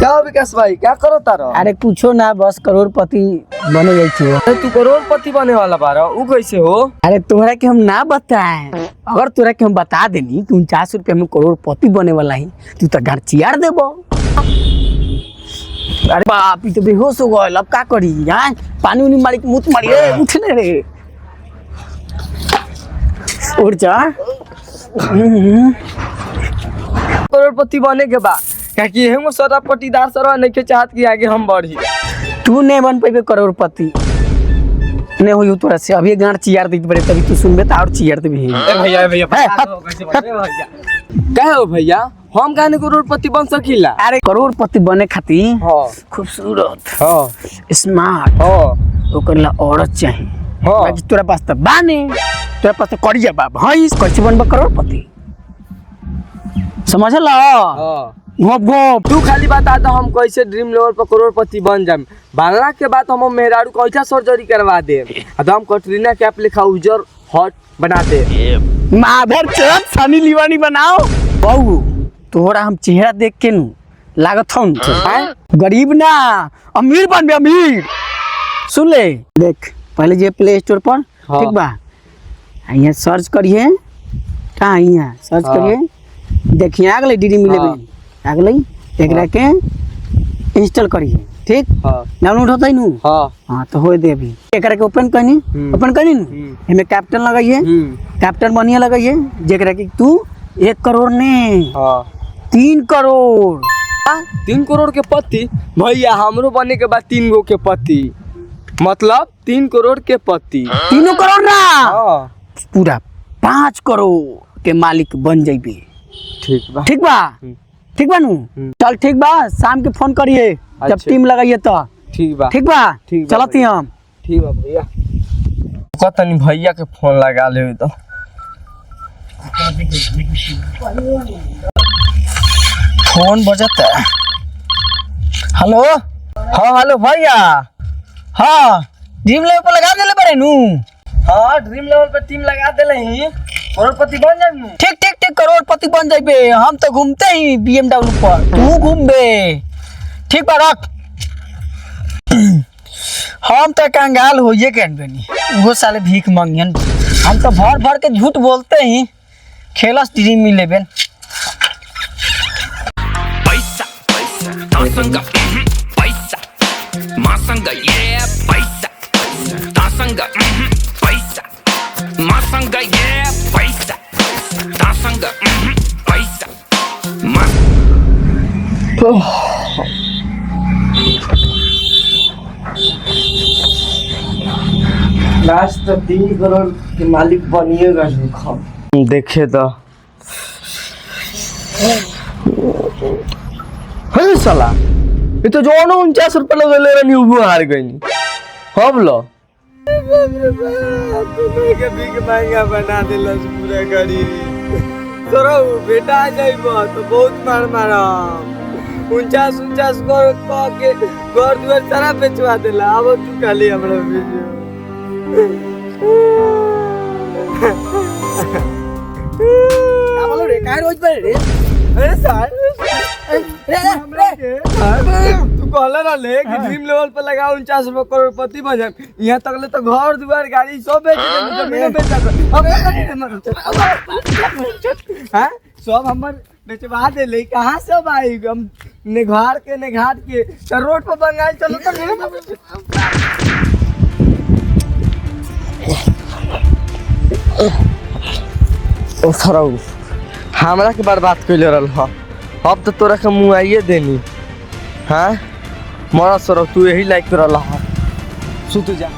क्या विकास भाई क्या करो तारो? अरे कुछो ना, बस करोड़पति बने गई थी। अरे तू करोड़पति बने वाला बारा, ऊ कैसे हो? अरे तोहरा के हम ना बताए, अगर तोहरा के हम बता देनी कि 49 रुपये में करोड़पति बने वाला ही, तू तो घर चियार देबो। अरे बाप, तो बेहोश हो गए, अब का करी? यहाँ पानी उनी मारी मुँह मारी, उठने रे उठ जा। करोड़पति बने के बाद क्या कि हम सारा पट्टीदार सरवा नहीं के चाहत कि आगे हम बढ़ी। तू नहीं बन पेबे करोड़पति, नहीं हो तोरा से अभी गांड चियार दी बड़े, तभी तू सुनबे तो और चियार देबे। भैया भैया क्या हो भैया, हम कहने करोड़पति बन सकीला? अरे करोड़पति बने खातिर हाँ खूबसूरत, हाँ स्मार्ट, हाँ ओकर ला औरत चाहिए। हाँ बाकी तोरा पास तो बाने, तोरा पास तो करिया बा भैंस, कैसे बनबा करोड़पति? समझला? हाँ घोप घोप तू खाली बता दो हम कैसे ड्रीम लेवल पर करोड़पति बन जाए। बनला के बाद हम मेहरारू कैसा सर्जरी करवा दे, हम कटरीना कैफ लिखा उजर हॉट बना दे। माधर चोद सनी लिवानी बनाओ। बहू तोहरा हम चेहरा देख के नु लागत हूँ गरीब ना अमीर बनबे, अमीर। सुन ले, देख पहले जे प्ले स्टोर पर, हाँ। ठीक बा, यहाँ सर्च करिए, कहाँ यहाँ सर्च हाँ। करिए, देखिए आ गई डीडी मिले, हाँ। आ गई, एकरा के इंस्टॉल करिए, ठीक, हाँ डाउनलोड होता है नु, हाँ हाँ तो हो दे अभी। एकरा के ओपन करनी, ओपन करनी नु, एमे कैप्टन लगाइए, कैप्टन बनिए लगाइए, जेकरा कि तू 1 करोड़ ने हाँ 3 करोड़ 3 करोड़ के पति भैया, हमरो बने के बाद 3 गो के पति, मतलब 3 करोड़ के पति। 3 करोड़ ना, हाँ पूरा 5 करोड़ के मालिक बन जाइबे। ठीक बा ठीक बा, ठीक बा नु, चल ठीक बा, शाम के फोन करिए जब अच्छा। टीम लगाइए तो। ठीक बा ठीक बा, ठीक बा चलती हम। ठीक बा भैया। कतनी भैया के फोन लगा ले तो फोन बजता है। हेलो, हाँ हेलो भैया। हाँ ड्रीम लेवल पर लगा देले बड़े नु। हाँ ड्रीम लेवल पे टीम लगा देले ही, करोड़पति बन जाएंगे। ठीक ठीक ठीक, करोड़पति बन जाइबे। हम तो घूमते ही BMW पर, तू घूमबे। ठीक बा, रख। हम तो कंगाल होइए के बनी, वो साले भीख मांगियन। हम तो भर भर के झूठ बोलते ही खेलस ड्रीम 11। पैसा पैसा तासंगा पैसा मासंगा ये पैसा तासंगा पैसा मासंगा ये पैसा तासंगा पैसा लास्ट तो 3 करोड़ के मालिक बनिएगा। देखे तो है साला, ये तो जो 49 रुपये लगे ले रही वो हार गई। हम लो भीख महंगा बना दिल पूरा गाड़ी। तोरा बेटा आ जाइबो तो बहुत मार मारा, 49 करोड़ कह के घर दुआर सारा बेचवा देला। अब तू खाली हमरा वीडियो रे काय रोज पर रे। अरे सर तू कहला ना ले कि ड्रीम लेवल पे लगा 49 रुपये करोड़पति बन जाए। यहाँ तक ले तो घर दुआर गाड़ी सब बेच दे, जमीन बेच हाँ सब हमर बेचवा दे ले। कहाँ सब आई हम ने घर के ने घाट के तो रोड पर बंगाल चलो तो सराउ हमरा के बर्बाद कैले रहल ह। अब तो तोरा के मुँह आइए देनी। हाँ मरा सर तू यही लाइक कर रहा, सुत जा।